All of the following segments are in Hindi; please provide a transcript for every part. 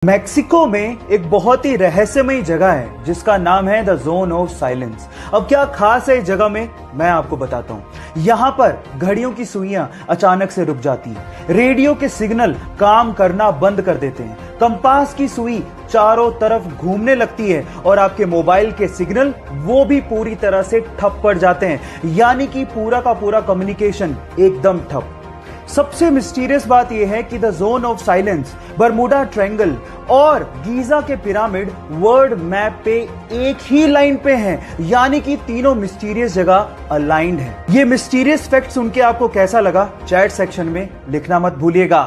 मेक्सिको में एक बहुत ही रहस्यमयी जगह है जिसका नाम है द जोन ऑफ साइलेंस। अब क्या खास है इस जगह में, मैं आपको बताता हूँ। यहाँ पर घड़ियों की सुइयां अचानक से रुक जाती हैं, रेडियो के सिग्नल काम करना बंद कर देते हैं, कंपास की सुई चारों तरफ घूमने लगती है और आपके मोबाइल के सिग्नल वो भी पूरी तरह से ठप पड़ जाते हैं, यानी कि पूरा का पूरा कम्युनिकेशन एकदम ठप। सबसे मिस्टीरियस बात यह है कि the zone of silence, Bermuda triangle और गीजा के पिरामिड वर्ल्ड मैप पे एक ही लाइन पे हैं, यानी कि तीनों मिस्टीरियस जगह अलाइंड हैं। ये मिस्टीरियस फैक्ट सुन के आपको कैसा लगा, चैट सेक्शन में लिखना मत भूलिएगा।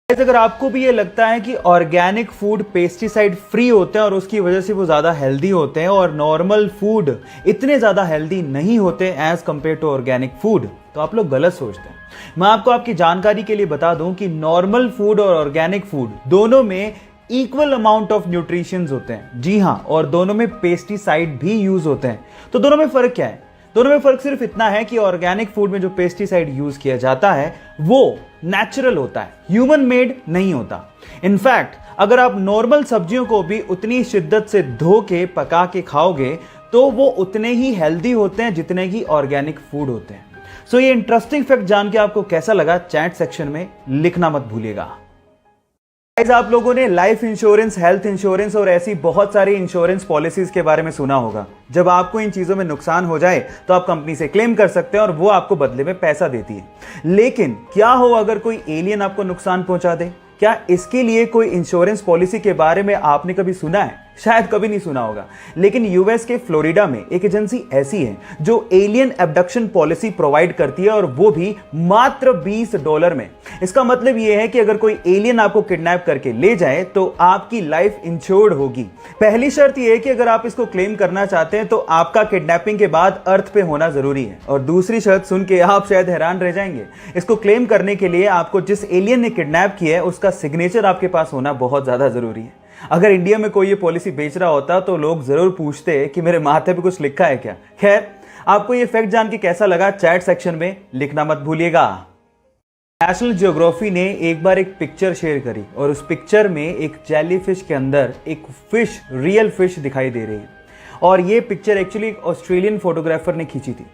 अगर आपको भी ये लगता है कि ऑर्गेनिक फूड पेस्टिसाइड फ्री होते हैं और उसकी वजह से वो ज्यादा हेल्दी होते हैं और नॉर्मल फूड इतने ज्यादा हेल्दी नहीं होते as compare to organic food, तो आप लोग गलत सोचते हैं। मैं आपको आपकी जानकारी के लिए बता दूं कि नॉर्मल फूड और ऑर्गेनिक फूड दोनों में इक्वल अमाउंट ऑफ न्यूट्रिशंस होते हैं। जी हां, और दोनों में पेस्टिसाइड भी यूज होते हैं। तो दोनों में फर्क क्या है? दोनों में फर्क सिर्फ इतना है कि ऑर्गेनिक फूड में जो पेस्टिसाइड यूज किया जाता है वो नेचुरल होता है, ह्यूमन मेड नहीं होता। इनफैक्ट अगर आप नॉर्मल सब्जियों को भी उतनी शिद्दत से धो के पका के खाओगे तो वो उतने ही हेल्दी होते हैं जितने की ऑर्गेनिक फूड होते हैं। सो ये इंटरेस्टिंग फैक्ट जान के आपको कैसा लगा, चैट सेक्शन में लिखना मत भूलिएगा। आप लोगों ने लाइफ इंश्योरेंस, हेल्थ इंश्योरेंस और ऐसी बहुत सारी इंश्योरेंस पॉलिसीज के बारे में सुना होगा। जब आपको इन चीजों में नुकसान हो जाए तो आप कंपनी से क्लेम कर सकते हैं और वो आपको बदले में पैसा देती है। लेकिन क्या हो अगर कोई एलियन आपको नुकसान पहुंचा दे? क्या इसके लिए कोई इंश्योरेंस पॉलिसी के बारे में आपने कभी सुना है? शायद कभी नहीं सुना होगा। लेकिन यूएस के फ्लोरिडा में एक एजेंसी ऐसी है जो एलियन एब्डक्शन पॉलिसी प्रोवाइड करती है और वो भी मात्र $20 में। इसका मतलब यह है कि अगर कोई एलियन आपको किडनैप करके ले जाए तो आपकी लाइफ इंश्योर्ड होगी। पहली शर्त यह है कि अगर आप इसको क्लेम करना चाहते हैं तो आपका किडनैपिंग के बाद अर्थ पे होना जरूरी है। और दूसरी शर्त सुन के आप शायद हैरान रह जाएंगे। इसको क्लेम करने के लिए आपको जिस एलियन ने किडनैप किया है उसका सिग्नेचर आपके पास होना बहुत ज्यादा जरूरी है। अगर इंडिया में कोई ये पॉलिसी बेच रहा होता तो लोग जरूर पूछते कि मेरे माथे पे कुछ लिखा है क्या। खैर, आपको ये फैक्ट जान के कैसा लगा, चैट सेक्शन में लिखना मत भूलिएगा। नेशनल ज्योग्राफी ने एक बार एक पिक्चर शेयर करी और उस पिक्चर में एक जेलीफिश के अंदर एक फिश, रियल फिश दिखाई दे रही है। और ये पिक्चर एक्चुअली एक ऑस्ट्रेलियन फोटोग्राफर ने खींची थी।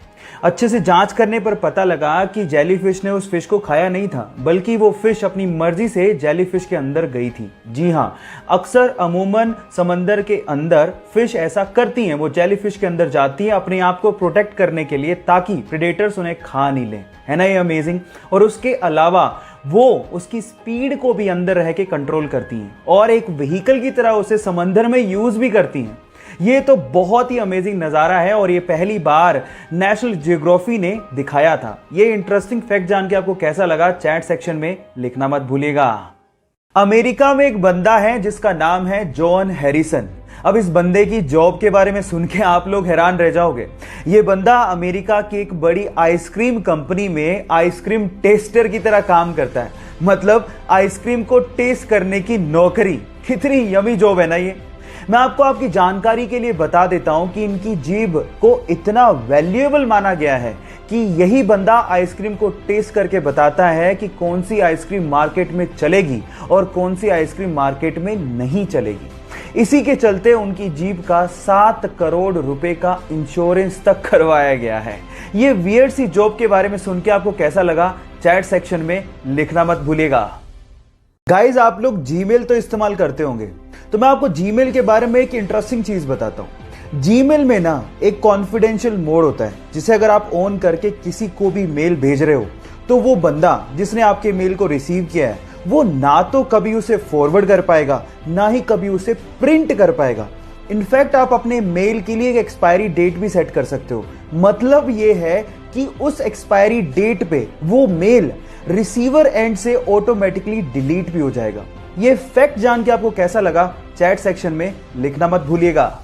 अच्छे से जांच करने पर पता लगा कि जेलीफिश ने उस फिश को खाया नहीं था, बल्कि वो फिश अपनी मर्जी से जेलीफिश के अंदर गई थी। जी हाँ, अक्सर अमूमन समंदर के अंदर फिश ऐसा करती हैं, वो जेलीफिश के अंदर जाती है अपने आप को प्रोटेक्ट करने के लिए ताकि प्रेडेटर्स उन्हें खा नहीं लें। है ना ये अमेजिंग? और उसके अलावा वो उसकी स्पीड को भी अंदर रह के कंट्रोल करती हैं और एक व्हीकल की तरह उसे समंदर में यूज भी करती हैं। ये तो बहुत ही अमेजिंग नजारा है और ये पहली बार नेशनल ज्योग्राफी ने दिखाया था। ये इंटरेस्टिंग फैक्ट जान के आपको कैसा लगा, चैट सेक्शन में लिखना मत भूलिएगा। अमेरिका में एक बंदा है जिसका नाम है जॉन हैरिसन। अब इस बंदे की जॉब के बारे में सुन के आप लोग हैरान रह जाओगे। ये बंदा अमेरिका की एक बड़ी आइसक्रीम कंपनी में आइसक्रीम टेस्टर की तरह काम करता है। मतलब आइसक्रीम को टेस्ट करने की नौकरी। कितनी यमी जॉब है ना ये। मैं आपको आपकी जानकारी के लिए बता देता हूं कि इनकी जीभ को इतना वैल्यूएबल माना गया है कि यही बंदा आइसक्रीम को टेस्ट करके बताता है कि कौन सी आइसक्रीम मार्केट में चलेगी और कौन सी आइसक्रीम मार्केट में नहीं चलेगी। इसी के चलते उनकी जीभ का 7 करोड़ रुपए का इंश्योरेंस तक करवाया गया है। ये वियर्ड सी जॉब के बारे में सुन के आपको कैसा लगा, चैट सेक्शन में लिखना मत भूलिएगा। गाइज, आप लोग जीमेल तो इस्तेमाल करते होंगे, तो मैं आपको जीमेल के बारे में एक इंटरेस्टिंग चीज बताता हूं। जीमेल में ना एक कॉन्फिडेंशियल मोड होता है जिसे अगर आप ऑन करके किसी को भी मेल भेज रहे हो तो वो बंदा जिसने आपके मेल को रिसीव किया है वो ना तो कभी उसे फॉरवर्ड कर पाएगा ना ही कभी उसे प्रिंट कर पाएगा। इनफैक्ट आप अपने मेल के लिए एक एक्सपायरी डेट भी सेट कर सकते हो। मतलब ये है कि उस एक्सपायरी डेट पे वो मेल रिसीवर एंड से ऑटोमेटिकली डिलीट भी हो जाएगा। ये फैक्ट जान के आपको कैसा लगा, चैट सेक्शन में लिखना मत भूलिएगा।